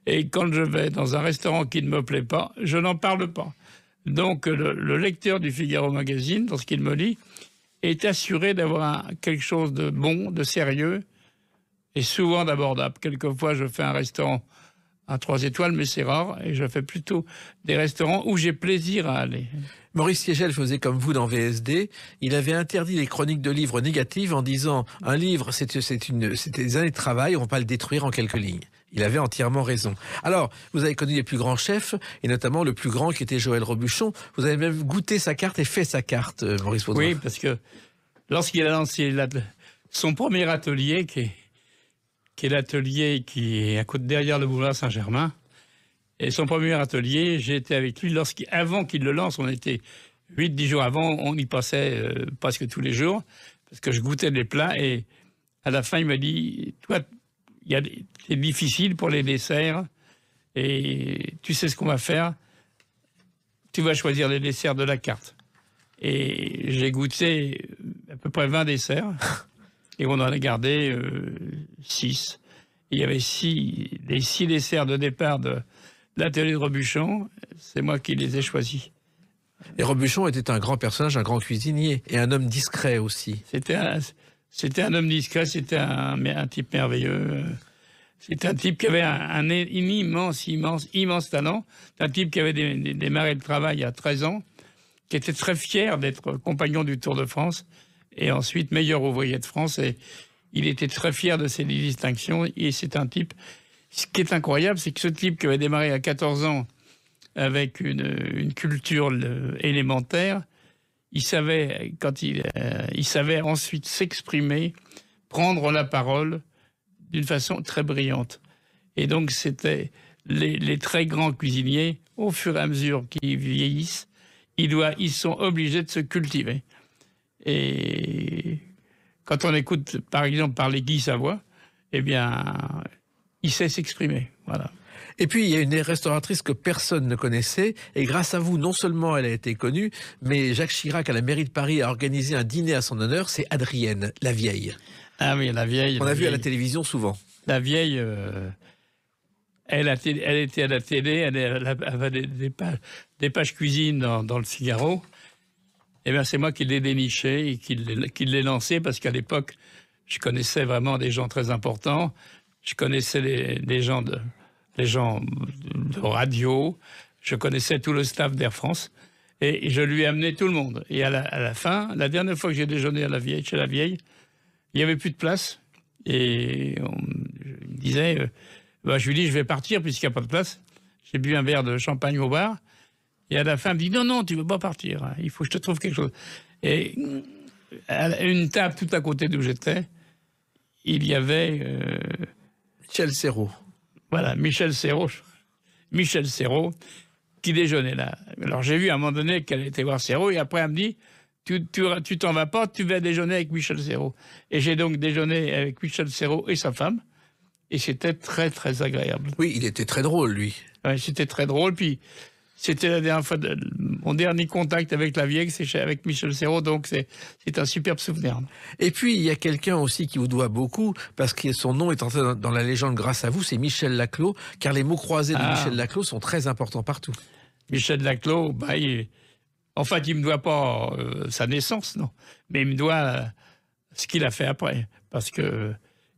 Et quand je vais dans un restaurant qui ne me plaît pas, je n'en parle pas. Donc le lecteur du Figaro Magazine, lorsqu'il me lit, est assuré d'avoir quelque chose de bon, de sérieux et souvent d'abordable. Quelquefois, je fais un restaurant à 3 étoiles, mais c'est rare, et je fais plutôt des restaurants où j'ai plaisir à aller. Maurice Siegel faisait comme vous dans VSD. Il avait interdit les chroniques de livres négatives en disant « Un livre, c'est des années de travail, on ne va pas le détruire en quelques lignes ». Il avait entièrement raison. Alors, vous avez connu les plus grands chefs, et notamment le plus grand qui était Joël Robuchon. Vous avez même goûté sa carte et fait sa carte, Maurice Vaudrin. Oui, parce que lorsqu'il a lancé son premier atelier, qui est l'atelier qui est à côté derrière le boulevard Saint-Germain, et son premier atelier, j'ai été avec lui avant qu'il le lance. On était 8-10 jours avant, on y passait presque tous les jours, parce que je goûtais les plats, et à la fin, il m'a dit « Toi, c'est difficile pour les desserts, et tu sais ce qu'on va faire, tu vas choisir les desserts de la carte. » Et j'ai goûté à peu près 20 desserts, et on en a gardé 6. Il y avait les 6 desserts de départ de l'atelier de Robuchon, c'est moi qui les ai choisis. Et Robuchon était un grand personnage, un grand cuisinier, et un homme discret aussi. C'était un homme discret, c'était un type merveilleux. C'était un type qui avait un immense talent. Un type qui avait démarré le travail à 13 ans, qui était très fier d'être compagnon du Tour de France, et ensuite meilleur ouvrier de France. Et il était très fier de ses distinctions, et c'est un type... Ce qui est incroyable, c'est que ce type qui avait démarré à 14 ans avec une culture élémentaire, il savait ensuite s'exprimer, prendre la parole d'une façon très brillante. Et donc, c'était les très grands cuisiniers, au fur et à mesure qu'ils vieillissent, ils sont obligés de se cultiver. Et quand on écoute, par exemple, parler Guy Savoy, eh bien, il sait s'exprimer. Voilà. Et puis, il y a une restauratrice que personne ne connaissait, et grâce à vous, non seulement elle a été connue, mais Jacques Chirac, à la mairie de Paris, a organisé un dîner à son honneur, c'est Adrienne, la vieille. Ah oui, la vieille. On l'a vu à la télévision souvent. La vieille, elle était à la télé, elle avait des pages cuisine dans le Figaro. Eh bien, c'est moi qui l'ai déniché et qui l'ai lancé, parce qu'à l'époque, je connaissais vraiment des gens très importants. Je connaissais des gens de radio, je connaissais tout le staff d'Air France, et je lui ai amené tout le monde. Et à la fin, la dernière fois que j'ai déjeuné chez la vieille, il n'y avait plus de place, et je me disais, je lui dis, je vais partir puisqu'il n'y a pas de place. J'ai bu un verre de champagne au bar, et à la fin, elle me dit, non, tu ne veux pas partir, hein, il faut que je te trouve quelque chose. Et à une table tout à côté d'où j'étais, il y avait... Michel Serrault. Voilà, Michel Serrault, qui déjeunait là. Alors j'ai vu à un moment donné qu'elle était voir Serrault, et après elle me dit, tu t'en vas pas, tu vas déjeuner avec Michel Serrault. Et j'ai donc déjeuné avec Michel Serrault et sa femme, et c'était très très agréable. Oui, il était très drôle, lui. Ouais, c'était très drôle, puis c'était la dernière fois, mon dernier contact avec la vieille, c'est avec Michel Serrault, donc c'est un superbe souvenir. Et puis, il y a quelqu'un aussi qui vous doit beaucoup, parce que son nom est entré dans la légende grâce à vous, c'est Michel Laclos, car les mots croisés de Michel Laclos sont très importants partout. Michel Laclos, en fait, il ne me doit pas sa naissance, non, mais il me doit ce qu'il a fait après, parce que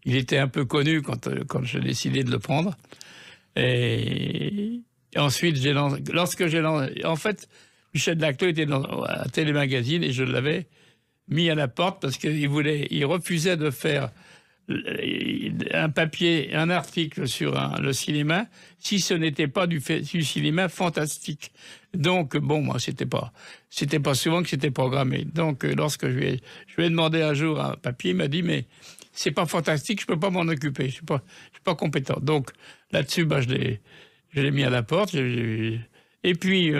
il était un peu connu quand j'ai décidé de le prendre. Et ensuite, en fait, Michel Laclos était à Télémagazine, et je l'avais mis à la porte parce qu'il refusait de faire un article sur le cinéma si ce n'était pas du cinéma fantastique. Donc, bon, moi, c'était pas souvent que c'était programmé. Donc, lorsque je lui ai demandé un jour un papier, il m'a dit, mais c'est pas fantastique, je peux pas m'en occuper, je suis pas compétent. Donc, là-dessus, je l'ai mis à la porte. Et puis,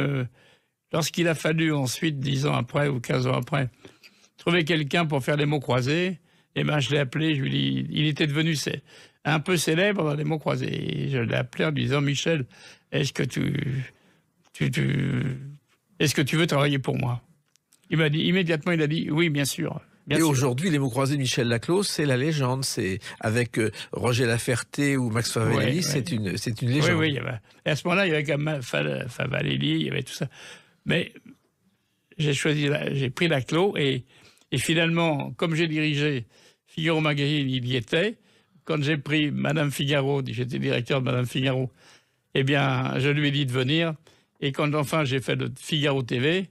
lorsqu'il a fallu ensuite, 10 ans après ou 15 ans après, trouver quelqu'un pour faire les mots croisés, eh ben, je l'ai appelé, je lui ai dit, il était devenu un peu célèbre dans les mots croisés. Et je l'ai appelé en lui disant, Michel, est-ce que tu veux travailler pour moi? Il m'a dit, immédiatement, il a dit, oui, bien sûr. Et aujourd'hui, les mots croisés de Michel Laclos, c'est la légende. C'est avec Roger Laferté ou Max Favalelli, Ouais. c'est une légende. Oui, et à ce moment-là, il y avait quand même Favalelli, il y avait tout ça. Mais j'ai pris Laclos et finalement, comme j'ai dirigé Figaro Magazine, il y était. Quand j'ai pris Madame Figaro, j'étais directeur de Madame Figaro, eh bien, je lui ai dit de venir. Et quand enfin j'ai fait le Figaro TV,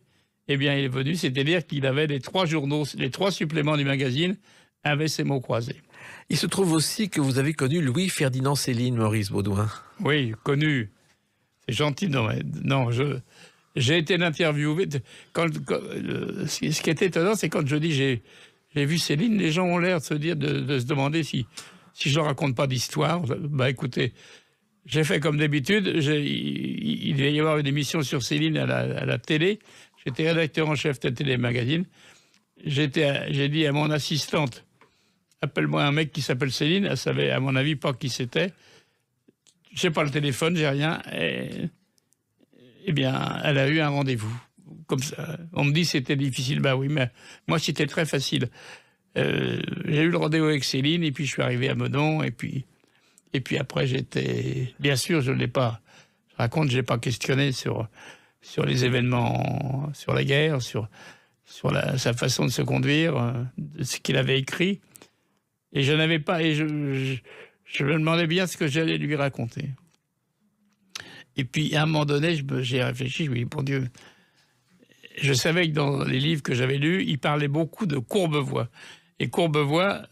eh bien, il est venu. C'est-à-dire qu'il avait les 3 journaux, les 3 suppléments du magazine avaient ces mots croisés. Il se trouve aussi que vous avez connu Louis-Ferdinand Céline, Maurice Baudouin. Oui, connu. C'est gentil. Non, j'ai été l'interviewer. Ce qui est étonnant, c'est quand je dis j'ai vu Céline, les gens ont l'air de se demander si je ne raconte pas d'histoire. Bah écoutez, j'ai fait comme d'habitude. Il devait y avoir une émission sur Céline à la télé. J'étais rédacteur en chef de Télé Magazine. J'ai dit à mon assistante, appelle-moi un mec qui s'appelle Céline. Elle savait, à mon avis, pas qui c'était. J'ai pas le téléphone, j'ai rien. Eh bien, elle a eu un rendez-vous. Comme ça. On me dit que c'était difficile. Bah oui, mais moi, c'était très facile. J'ai eu le rendez-vous avec Céline, et puis je suis arrivé à Meudon, et puis après, j'étais... Bien sûr, je ne l'ai pas... Je raconte, je n'ai pas questionné sur les événements, sur la guerre, sur sa façon de se conduire, de ce qu'il avait écrit. Et je n'avais pas... Et je me demandais bien ce que j'allais lui raconter. Et puis, à un moment donné, j'ai réfléchi, je me dis, bon Dieu... Je savais que dans les livres que j'avais lus, il parlait beaucoup de Courbevoie. Et Courbevoie,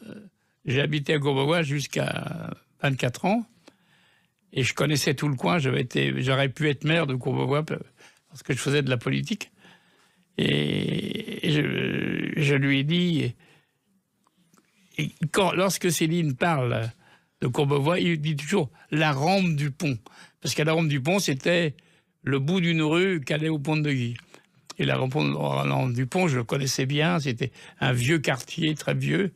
j'ai habité à Courbevoie jusqu'à 24 ans. Et je connaissais tout le coin. J'aurais pu être maire de Courbevoie parce que je faisais de la politique. Et je lui ai dit... lorsque Céline parle de Courbevoie, il dit toujours la rampe du pont. Parce qu'à la rampe du pont, c'était le bout d'une rue qui allait au pont de Guy. Et la rampe du pont, je le connaissais bien. C'était un vieux quartier, très vieux.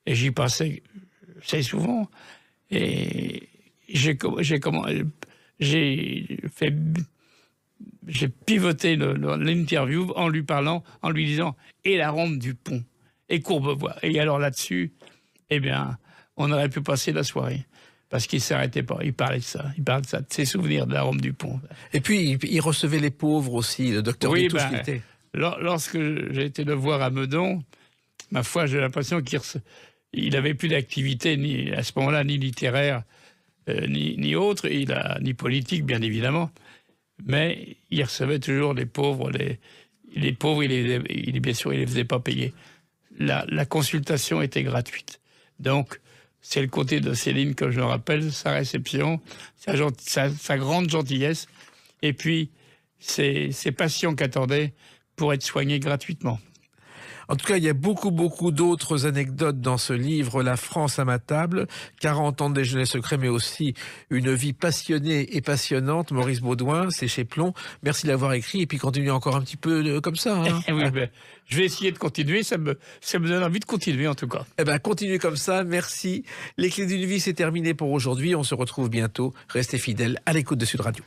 Et j'y passais assez souvent. Et j'ai pivoté l'interview en lui parlant, en lui disant « et la rampe du pont, et Courbevoie ». Et alors là-dessus, eh bien, on aurait pu passer la soirée. Parce qu'il ne s'arrêtait pas, il parlait de ça, de ses souvenirs de la rampe du pont. Et puis, il recevait les pauvres aussi, le docteur oui, Vitous, qui était... Lorsque j'ai été le voir à Meudon, ma foi, j'ai l'impression qu'il n'avait plus d'activité, à ce moment-là, ni littéraire, ni autre, ni politique, bien évidemment. Mais il recevait toujours les pauvres. Les pauvres, bien sûr, il ne les faisait pas payer. La consultation était gratuite. Donc, c'est le côté de Céline que je rappelle, sa réception, sa grande gentillesse, et puis ses patients qui attendaient pour être soignés gratuitement. En tout cas, il y a beaucoup d'autres anecdotes dans ce livre, La France à ma table, 40 ans de déjeuner secret, mais aussi une vie passionnée et passionnante. Maurice Baudouin, c'est chez Plomb. Merci de l'avoir écrit, et puis continuez encore un petit peu comme ça. Hein. Oui, je vais essayer de continuer, ça me donne envie de continuer en tout cas. Eh ben, continuez comme ça, merci. Les Clés d'une vie, c'est terminé pour aujourd'hui. On se retrouve bientôt. Restez fidèles à l'écoute de Sud Radio.